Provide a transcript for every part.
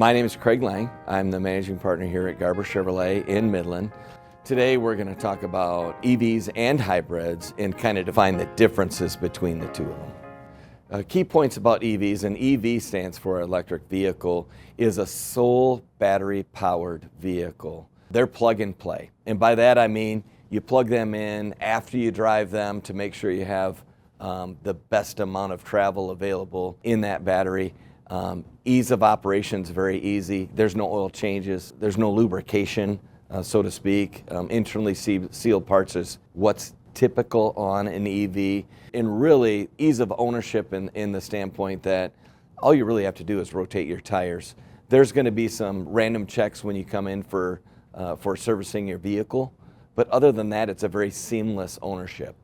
My name is Craig Lang. I'm the managing partner here at Garber Chevrolet in Midland. Today we're going to talk about EVs and hybrids and kind of define the differences between the two of them. Key points about EVs, and EV stands for electric vehicle, is a sole battery powered vehicle. They're plug and play. And by that I mean you plug them in after you drive them to make sure you have the best amount of travel available in that battery. Ease of operation is very easy. There's no oil changes. There's no lubrication, so to speak. Internally sealed parts is what's typical on an EV. And really, ease of ownership in the standpoint that all you really have to do is rotate your tires. There's going to be some random checks when you come in for servicing your vehicle. But other than that, it's a very seamless ownership.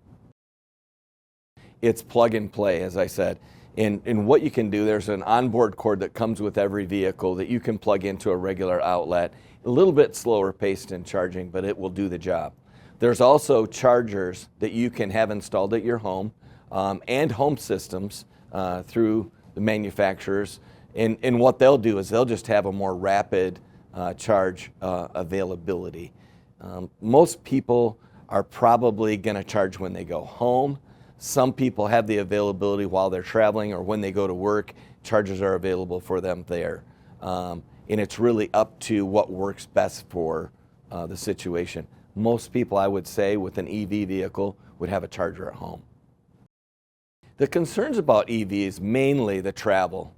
It's plug and play, as I said. And what you can do, there's an onboard cord that comes with every vehicle that you can plug into a regular outlet. A little bit slower paced in charging, but it will do the job. There's also chargers that you can have installed at your home and home systems through the manufacturers. And what they'll do is they'll just have a more rapid charge availability. Most people are probably going to charge when they go home. Some people have the availability while they're traveling or when they go to work. Chargers are available for them there. And it's really up to what works best for the situation. Most people, I would say, with an EV vehicle would have a charger at home. The concerns about EVs, mainly the travel.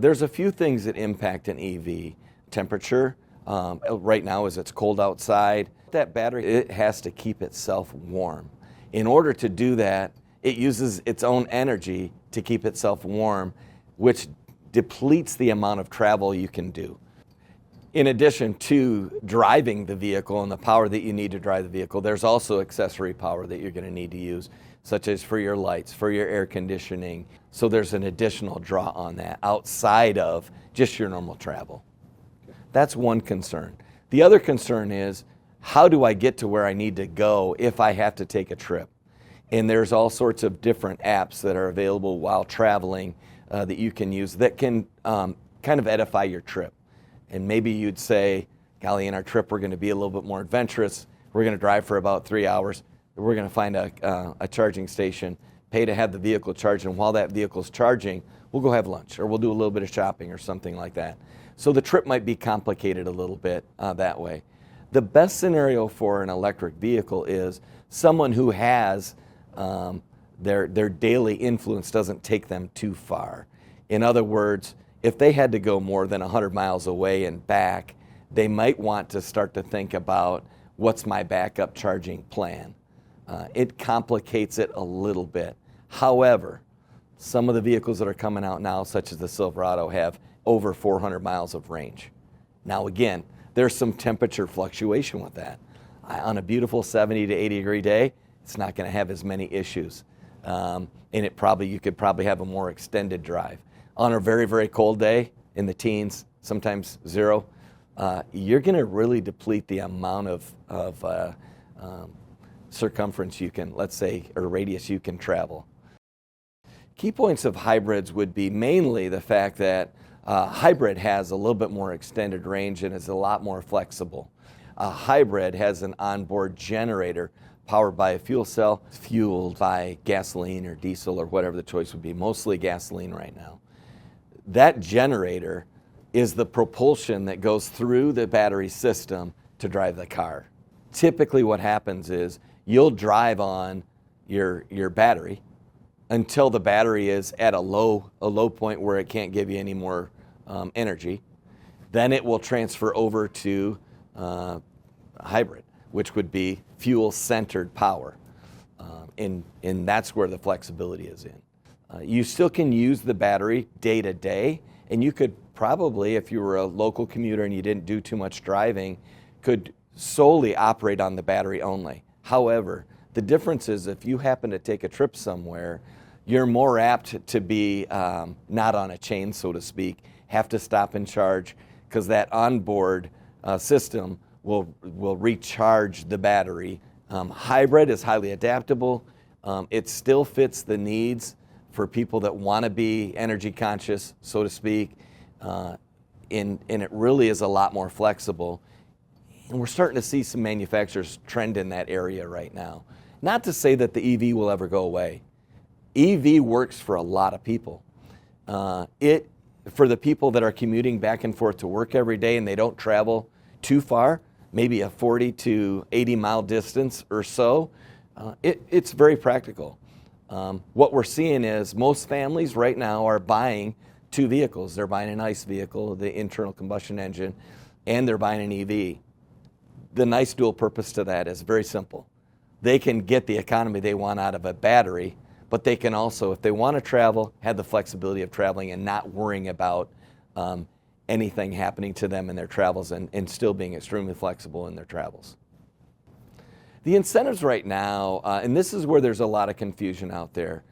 There's a few things that impact an EV. Temperature, right now as it's cold outside, that battery, it has to keep itself warm. In order to do that, it uses its own energy to keep itself warm, which depletes the amount of travel you can do. In addition to driving the vehicle and the power that you need to drive the vehicle, there's also accessory power that you're going to need to use, such as for your lights, for your air conditioning. So there's an additional draw on that outside of just your normal travel. That's one concern. The other concern is, how do I get to where I need to go if I have to take a trip? And there's all sorts of different apps that are available while traveling that you can use that can kind of edify your trip. And maybe you'd say, golly, in our trip we're going to be a little bit more adventurous. We're going to drive for about 3 hours. We're going to find a charging station, pay to have the vehicle charged, and while that vehicle's charging, we'll go have lunch or we'll do a little bit of shopping or something like that. So the trip might be complicated a little bit that way. The best scenario for an electric vehicle is someone who has their daily influence doesn't take them too far. In other words, if they had to go more than 100 miles away and back, they might want to start to think about, what's my backup charging plan? It complicates it a little bit. However, some of the vehicles that are coming out now, such as the Silverado, have over 400 miles of range. Now again, there's some temperature fluctuation with that. On a beautiful 70 to 80 degree day, it's not going to have as many issues. And you could probably have a more extended drive. On a very, very cold day, in the teens, sometimes zero, you're going to really deplete the amount of circumference you can, let's say, or radius you can travel. Key points of hybrids would be mainly the fact that hybrid has a little bit more extended range and is a lot more flexible. A hybrid has an onboard generator powered by a fuel cell, fueled by gasoline or diesel or whatever the choice would be, mostly gasoline right now. That generator is the propulsion that goes through the battery system to drive the car. Typically what happens is you'll drive on your battery until the battery is at a low point where it can't give you any more energy. Then it will transfer over to hybrid, which would be fuel-centered power. And that's where the flexibility is in. You still can use the battery day to day, and you could probably, if you were a local commuter and you didn't do too much driving, could solely operate on the battery only. However, the difference is if you happen to take a trip somewhere, you're more apt to be not on a chain, so to speak, have to stop and charge, because that onboard system will recharge the battery. Hybrid is highly adaptable. It still fits the needs for people that want to be energy conscious, so to speak. and it really is a lot more flexible. And we're starting to see some manufacturers trend in that area right now. Not to say that the EV will ever go away. EV works for a lot of people. For the people that are commuting back and forth to work every day and they don't travel too far, maybe a 40 to 80 mile distance or so, it's very practical. What we're seeing is most families right now are buying two vehicles. They're buying an ICE vehicle, the internal combustion engine, and they're buying an EV. The nice dual purpose to that is very simple. They can get the economy they want out of a battery, but they can also, if they want to travel, have the flexibility of traveling and not worrying about anything happening to them in their travels and still being extremely flexible in their travels. The incentives right now, and this is where there's a lot of confusion out there,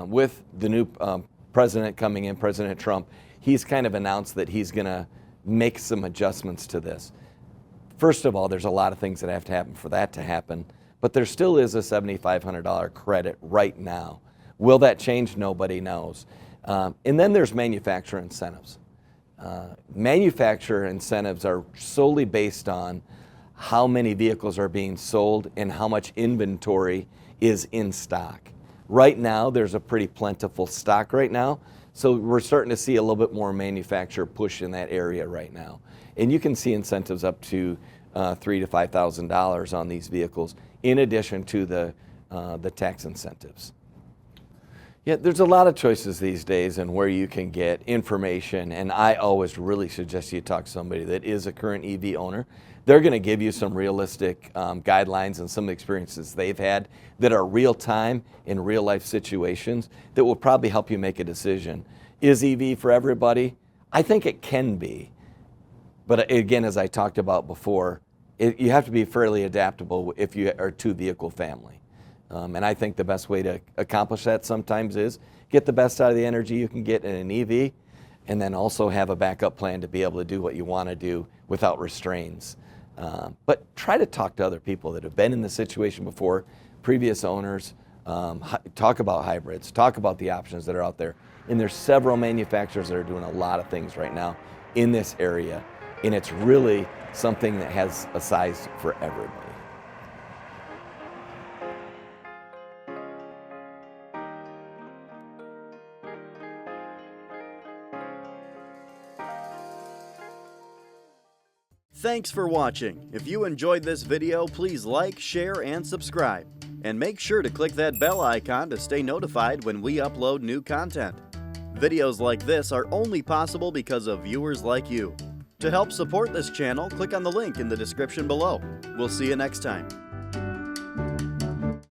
with the new president coming in, President Trump, he's kind of announced that he's going to make some adjustments to this. First of all, there's a lot of things that have to happen for that to happen. But there still is a $7,500 credit right now. Will that change? Nobody knows. And then there's manufacturer incentives. Manufacturer incentives are solely based on how many vehicles are being sold and how much inventory is in stock. Right now, there's a pretty plentiful stock right now. So we're starting to see a little bit more manufacturer push in that area right now. And you can see incentives up to $3,000 to $5,000 on these vehicles, in addition to the tax incentives. Yeah, there's a lot of choices these days and where you can get information, and I always really suggest you talk to somebody that is a current EV owner. They're going to give you some realistic guidelines and some experiences they've had that are real time in real life situations that will probably help you make a decision. Is EV for everybody? I think it can be. But again, as I talked about before, you have to be fairly adaptable if you are a two-vehicle family. And I think the best way to accomplish that sometimes is get the best out of the energy you can get in an EV, and then also have a backup plan to be able to do what you want to do without restraints. But try to talk to other people that have been in the situation before, previous owners. Talk about hybrids, talk about the options that are out there. And there's several manufacturers that are doing a lot of things right now in this area. And it's really something that has a size for everybody. Thanks for watching. If you enjoyed this video, please like, share, and subscribe. And make sure to click that bell icon to stay notified when we upload new content. Videos like this are only possible because of viewers like you. To help support this channel, click on the link in the description below. We'll see you next time.